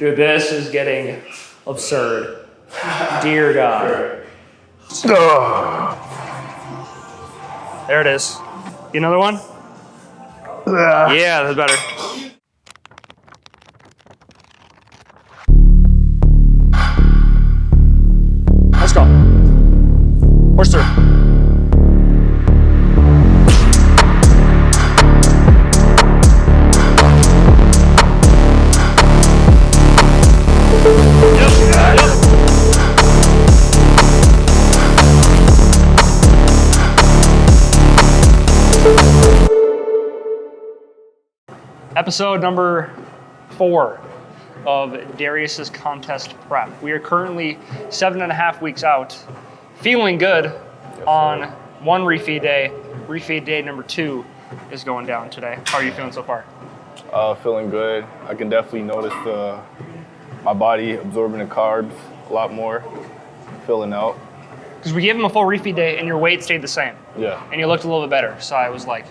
Dude, this is getting absurd. Dear God. There it is. Get another one? Yeah, that's better. Let's go. Push through. Episode number 4 of Darius's contest prep. We are currently 7.5 weeks out, feeling good on one refeed day. Refeed day number 2 is going down today. How are you feeling so far? Feeling good. I can definitely notice my body absorbing the carbs a lot more, filling out. Because we gave him a full refeed day and your weight stayed the same. Yeah. And you looked a little bit better. So I was like,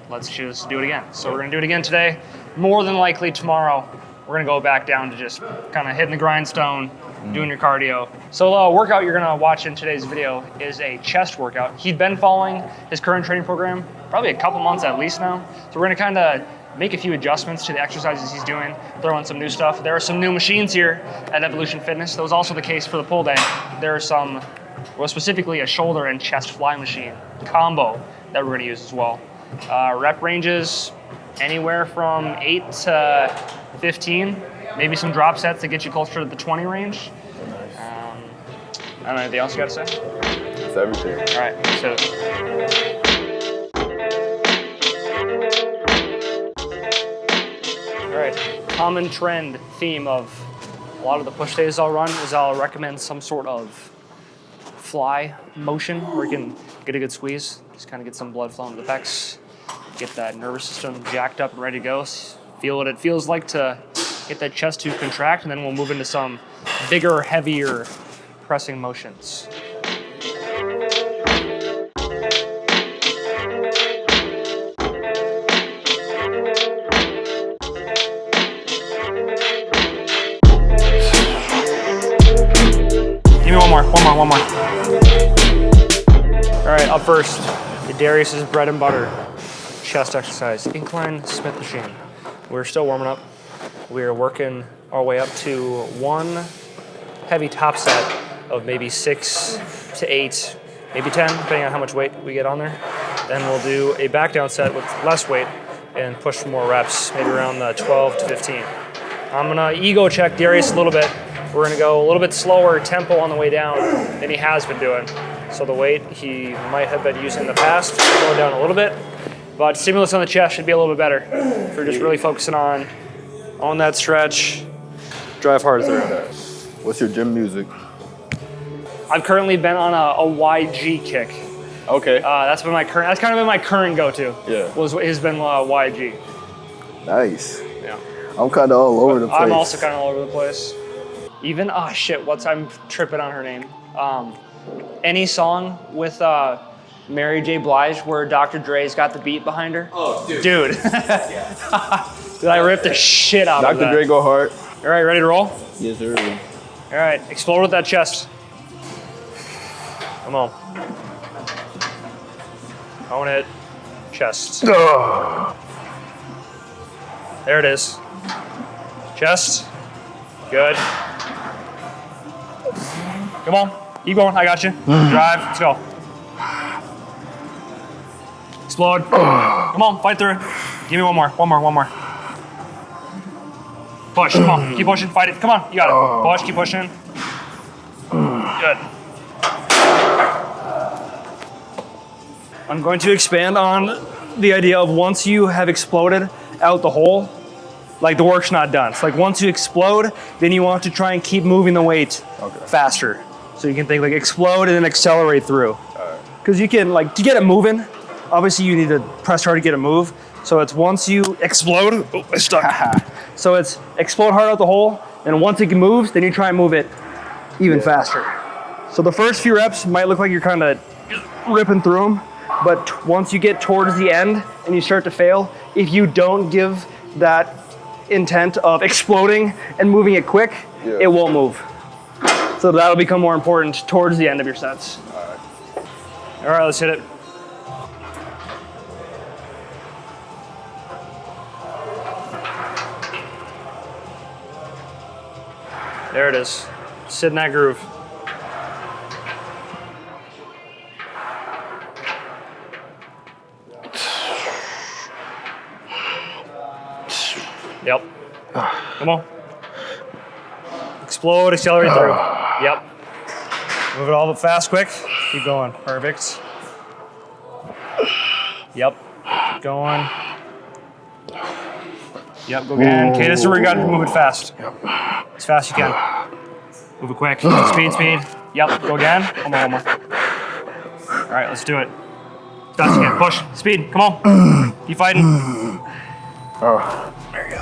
let's just do it again. So we're gonna do it again today. More than likely tomorrow, we're gonna go back down to just kind of hitting the grindstone, doing your cardio. So the workout you're gonna watch in today's video is a chest workout. He'd been following his current training program probably a couple months at least now. So we're gonna kind of make a few adjustments to the exercises he's doing, throw in some new stuff. There are some new machines here at Evolution Fitness. That was also the case for the pull day. There are some, well, specifically a shoulder and chest fly machine combo that we're gonna use as well. Rep ranges anywhere from 8 to 15, maybe some drop sets to get you closer to the 20 range. I don't know, anything else you got to say? That's everything. All right, so. All right, common trend theme of a lot of the push days I'll run is I'll recommend some sort of fly motion where you can get a good squeeze, just kind of get some blood flowing to the pecs, get that nervous system jacked up and ready to go, feel what it feels like to get that chest to contract, and then we'll move into some bigger, heavier pressing motions. Give me one more. All right, up first, Darius's bread and butter chest exercise, Incline Smith machine. We're still warming up. We're working our way up to one heavy top set of maybe 6 to 8, maybe 10, depending on how much weight we get on there. Then we'll do a back down set with less weight and push for more reps, maybe around 12 to 15. I'm gonna ego check Darius a little bit. We're gonna go a little bit slower tempo on the way down than he has been doing. So the weight he might have been using in the past, going down a little bit, but stimulus on the chest should be a little bit better. If we're just really focusing on that stretch, drive hard through. What's your gym music? I've currently been on a YG kick. Okay. That's kind of been my current go-to. Yeah. Has been YG. Nice. Yeah. I'm kind of all over the place. I'm also kind of all over the place. Even I'm tripping on her name. Any song with Mary J. Blige where Dr. Dre's got the beat behind her? Oh, dude. Dude, I ripped the shit out of that. Dr. Dre go hard. All right, ready to roll? Yes, sir. All right, explode with that chest. Come on. Own it. Chest. There it is. Chest. Good. Come on. Keep going. I got you. Drive. Let's go. Explode. Come on. Fight through it. Give me one more. Push. Come on. Keep pushing. Fight it. Come on. You got it. Push. Keep pushing. Good. I'm going to expand on the idea of once you have exploded out the hole, like the work's not done. It's like once you explode, then you want to try and keep moving the weight faster. So you can think like explode and then accelerate through. Because you can to get it moving, obviously you need to press hard to get it move. So it's once you explode, I stuck. So it's explode hard out the hole, and once it moves, then you try and move it even faster. So the first few reps might look like you're kind of ripping through them, but once you get towards the end and you start to fail, if you don't give that intent of exploding and moving it quick, it won't move. So that'll become more important towards the end of your sets. All right, let's hit it. There it is. Sit in that groove. Yep. Come on. Explode, accelerate through. Yep. Move it all but fast, quick. Keep going. Perfect. Yep. Keep going. Yep, go again. Okay, this is where you gotta move it fast. As fast as you can. Move it quick. Speed, speed. Yep, go again. One more, one more. All right, let's do it. As fast as you can. Push. Speed. Come on. Keep fighting. Oh. There you go.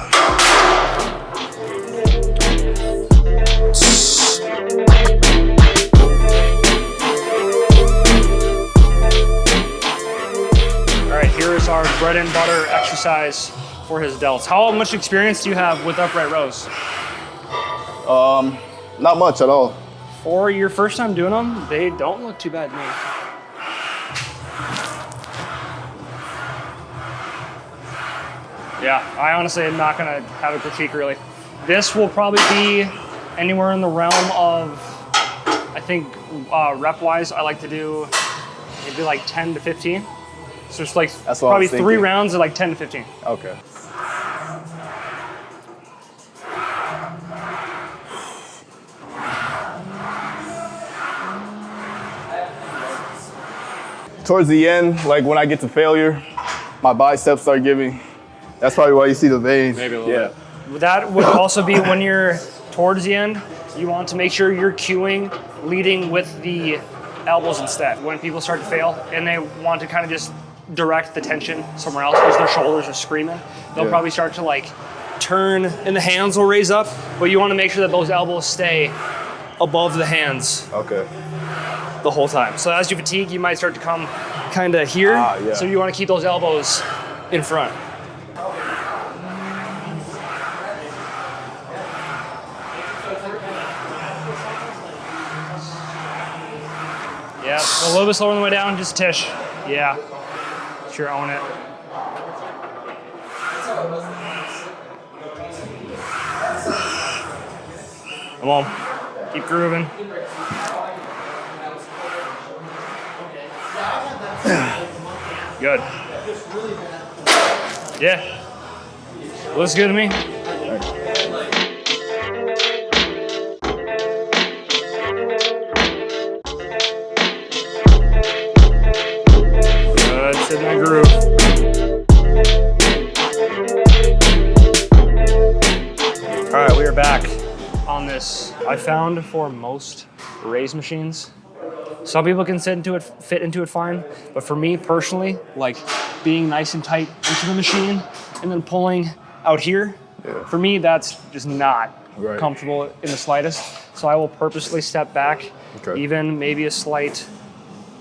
All right, here is our bread and butter exercise for his delts. How much experience do you have with upright rows? Not much at all. For your first time doing them, they don't look too bad to me. Yeah, I honestly am not gonna have a critique really. This will probably be anywhere in the realm of, I think rep-wise, I like to do maybe like 10 to 15. So it's like probably 3 rounds of like 10 to 15. Okay. Towards the end, like when I get to failure, my biceps start giving. That's probably why you see the veins. Maybe a little bit. That would also be when you're towards the end, you want to make sure you're cueing, leading with the elbows instead. When people start to fail and they want to kind of just direct the tension somewhere else because their shoulders are screaming, they'll probably start to like turn and the hands will raise up, but you want to make sure that those elbows stay above the hands. Okay. The whole time. So as you fatigue, you might start to come kind of here. So you want to keep those elbows in front. Yeah, a little bit slower on the way down, just tish. Yeah, sure, own it. Come on, keep grooving. Good. Yeah. Looks good to me. Good, sit in that groove. All right, we are back on this. I found for most raise machines, some people can fit into it fine, but for me personally, like being nice and tight into the machine and then pulling out here, for me that's just not comfortable in the slightest. So I will purposely step back, even maybe a slight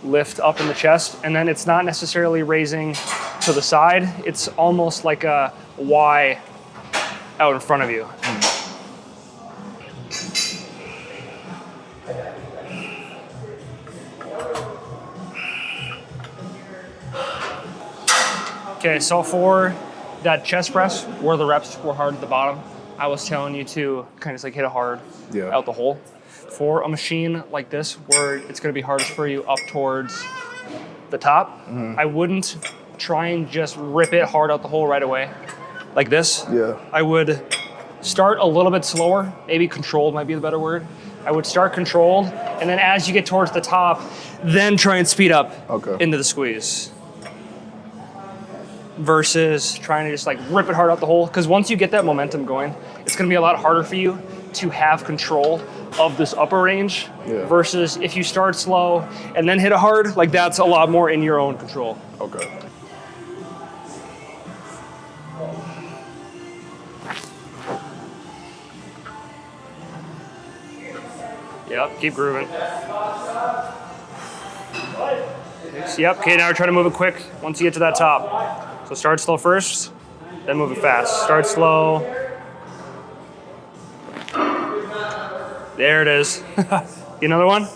lift up in the chest, and then it's not necessarily raising to the side, it's almost like a Y out in front of you. Okay, so for that chest press, where the reps were hard at the bottom, I was telling you to kind of like hit it hard out the hole. For a machine like this, where it's gonna be hardest for you up towards the top, I wouldn't try and just rip it hard out the hole right away, like this. I would start a little bit slower, maybe controlled might be the better word. I would start controlled, and then as you get towards the top, then try and speed up into the squeeze. Versus trying to just like rip it hard out the hole. Because once you get that momentum going, it's gonna be a lot harder for you to have control of this upper range versus if you start slow and then hit it hard, like that's a lot more in your own control. Okay. Yep, keep grooving. Yep, okay, now we're trying to move it quick once you get to that top. So start slow first, then move it fast. Start slow, There it is. Another one?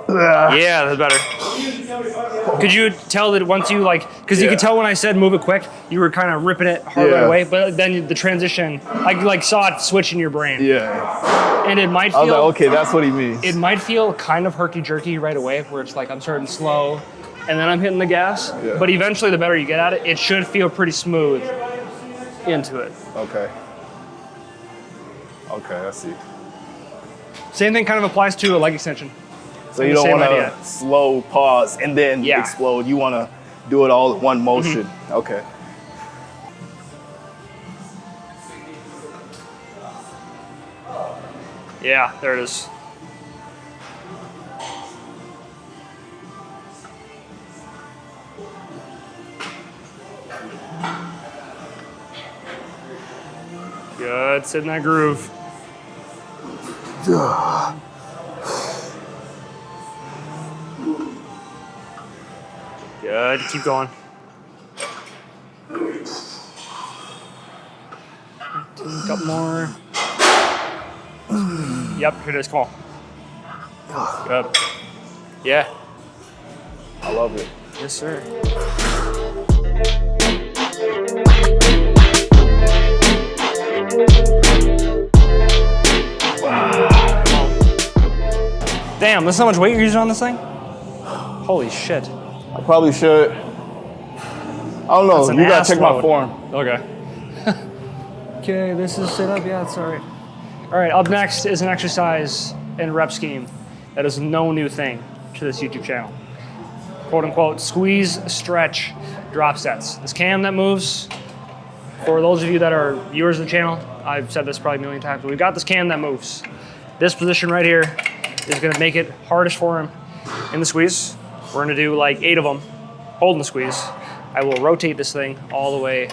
Yeah, that's better. Could you tell that once you because you could tell when I said move it quick, you were kind of ripping it hard right away, but then the transition, I saw it switch in your brain. Yeah. And it might I was feel, like, okay, that's what he means. it might feel kind of herky-jerky right away, where it's like I'm starting slow, and then I'm hitting the gas, but eventually the better you get at it, it should feel pretty smooth into it. Okay. Okay, I see. Same thing kind of applies to a leg extension. So you don't want to slow, pause, and then explode. You want to do it all in one motion. Okay. Yeah, there it is. Good, sit in that groove. Good, keep going. A couple more. Yep, here it is, come on. Good. Yeah. I love it. Yes, sir. Damn, that's how much weight you're using on this thing? Holy shit. I probably should. I don't know. You gotta check my form. Okay. Okay, this is sit up. Yeah, it's all right. All right, up next is an exercise and rep scheme that is no new thing to this YouTube channel. Quote unquote, squeeze, stretch, drop sets. This cam that moves, for those of you that are viewers of the channel, I've said this probably a million times, but we've got this cam that moves. This position right here is gonna make it hardest for him in the squeeze. We're gonna do like 8 of them, holding the squeeze. I will rotate this thing all the way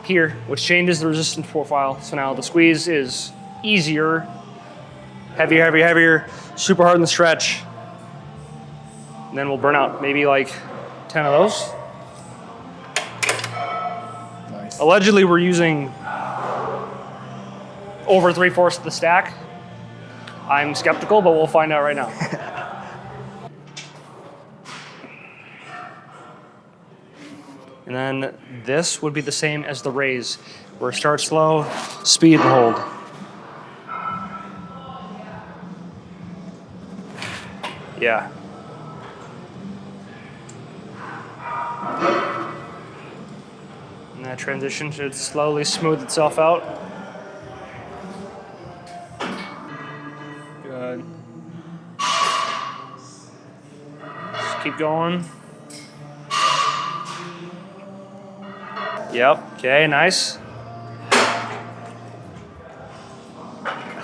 here, which changes the resistance profile. So now the squeeze is easier, heavier, heavier, heavier, super hard in the stretch. And then we'll burn out maybe like 10 of those. Nice. Allegedly, we're using over 3/4 of the stack. I'm skeptical, but we'll find out right now. And then this would be the same as the raise, where start slow, speed and hold. Yeah. And that transition should slowly smooth itself out. Good. Just keep going. Yep, okay, nice.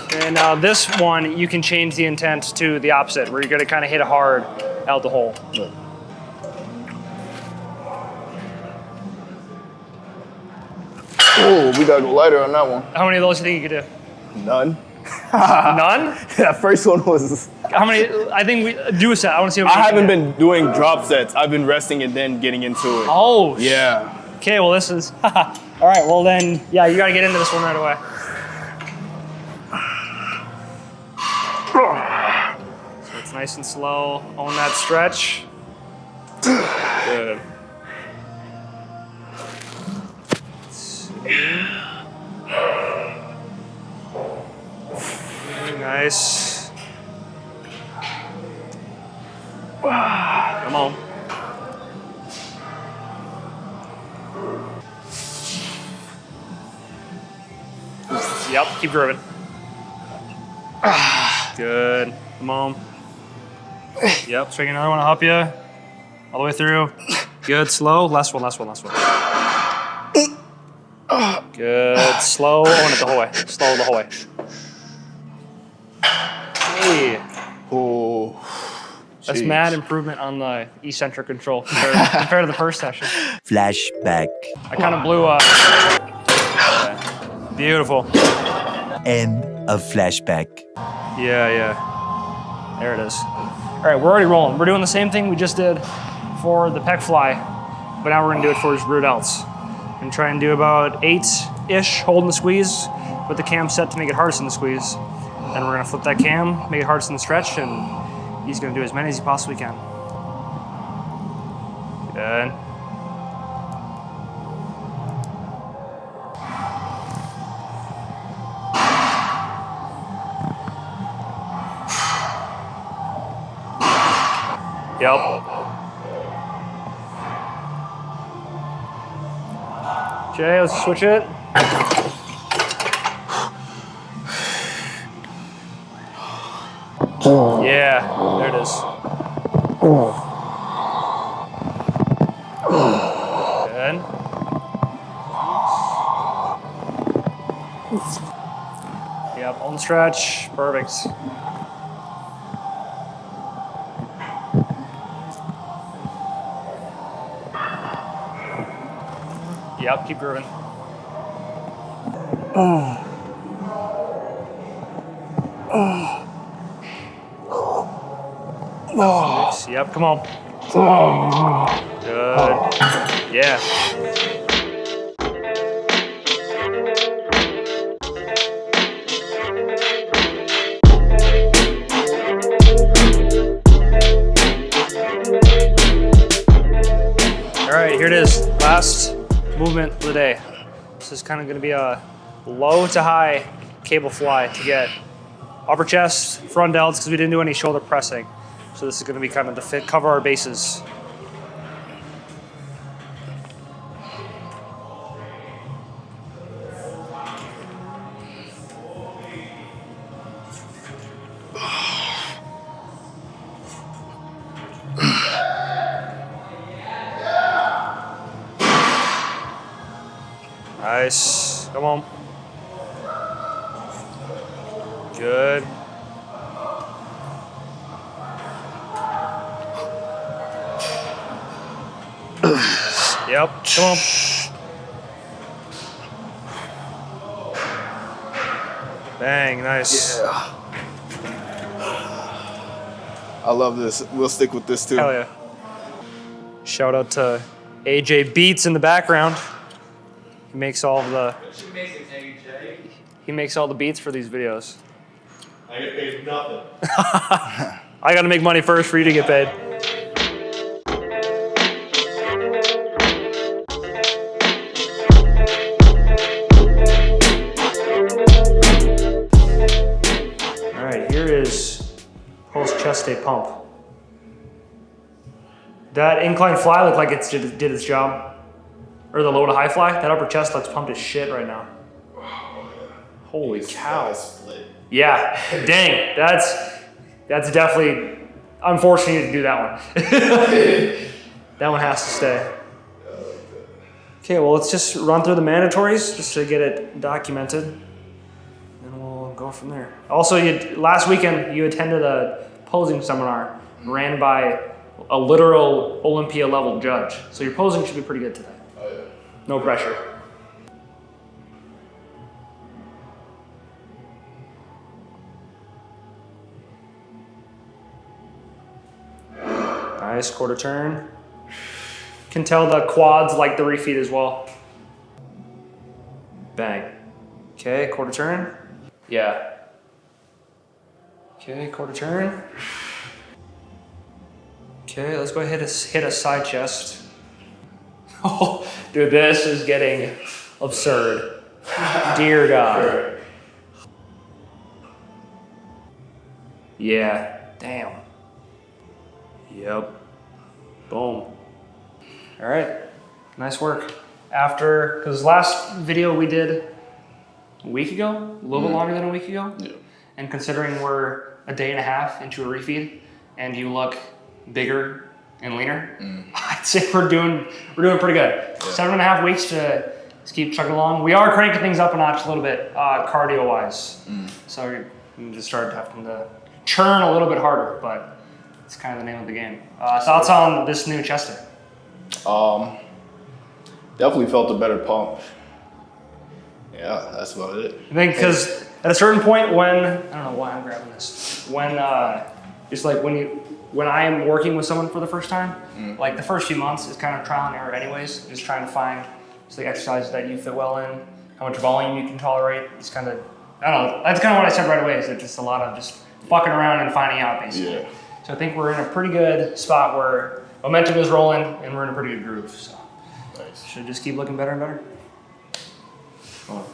Okay, now this one, you can change the intent to the opposite, where you're gonna kind of hit it hard out the hole. Yeah. Oh, we gotta go lighter on that one. How many of those do you think you could do? None. None? That first one was... How many, I think we do a set, I wanna see how many. I haven't been doing drop sets. I've been resting and then getting into it. Oh, yeah. Okay, well this is, all right, well then, yeah, you gotta get into this one right away. So it's nice and slow, own that stretch. Good. Nice. Come on. Yep, keep grooving. Good. Come on. Yep, swing another one to help you. All the way through. Good, slow. Last one, last one, last one. Good, slow. Own it the whole way. Slow the whole way. Hey. Oh. That's mad improvement on the eccentric control compared to the first session. Flashback. I kind of blew up. Okay. Beautiful. End of flashback. Yeah, yeah. There it is. All right, we're already rolling. We're doing the same thing we just did for the pec fly, but now we're gonna do it for his rear delts. And try and do about 8-ish holding the squeeze with the cam set to make it hardest in the squeeze. Then we're gonna flip that cam, make it hardest in the stretch, and he's gonna do as many as he possibly can. Good. Yep. Okay, let's switch it. Yeah, there it is. Good. Yep, on the stretch. Perfect. Yep, keep grooving. Yep, come on. Good. Yeah. All right, here it is. Last movement of the day. This is kind of going to be a low to high cable fly to get upper chest, front delts, because we didn't do any shoulder pressing. So this is going to be kind of to cover our bases. Nice. Come on. Good. Yep, come on. Bang, nice. Yeah. I love this. We'll stick with this too. Hell yeah. Shout out to AJ Beats in the background. He makes all of the He makes all the beats for these videos. I get paid nothing. I gotta make money first for you to get paid. Alright, here is post chest day pump. That incline fly looked like it did its job. Or the low to high fly. That upper chest looks pumped as shit right now. Holy cow. Yeah, dang, that's definitely, I'm forcing you to do that one. That one has to stay. Okay, well, let's just run through the mandatories just to get it documented. And we'll go from there. Also, last weekend, you attended a posing seminar ran by a literal Olympia level judge. So your posing should be pretty good today. Oh, yeah. No pressure. Nice, quarter turn. Can tell the quads like the refeed as well. Bang. Okay, quarter turn. Yeah. Okay, quarter turn. Okay, let's go ahead and hit a side chest. Oh, dude, this is getting absurd. Dear God. Yeah, damn. Yep. Boom. All right, nice work. After, because last video we did a week ago, a little bit longer than a week ago. Yeah. And considering we're a day and a half into a refeed and you look bigger and leaner, I'd say we're doing pretty good. Yeah. 7.5 weeks to just keep chugging along. We are cranking things up a notch a little bit cardio wise. So we just started having to churn a little bit harder, but it's kind of the name of the game. Thoughts on this new chest day? Definitely felt a better pump. Yeah, that's about it. I think because at a certain point when, I don't know why I'm grabbing this, when just like when I am working with someone for the first time, like the first few months is kind of trial and error anyways, just trying to find just the exercises that you fit well in, how much volume you can tolerate, just kind of I don't know. That's kind of what I said right away. Is that just a lot of just fucking around and finding out, basically. Yeah. So I think we're in a pretty good spot where momentum is rolling and we're in a pretty good groove. So Nice. should just keep looking better and better. Cool.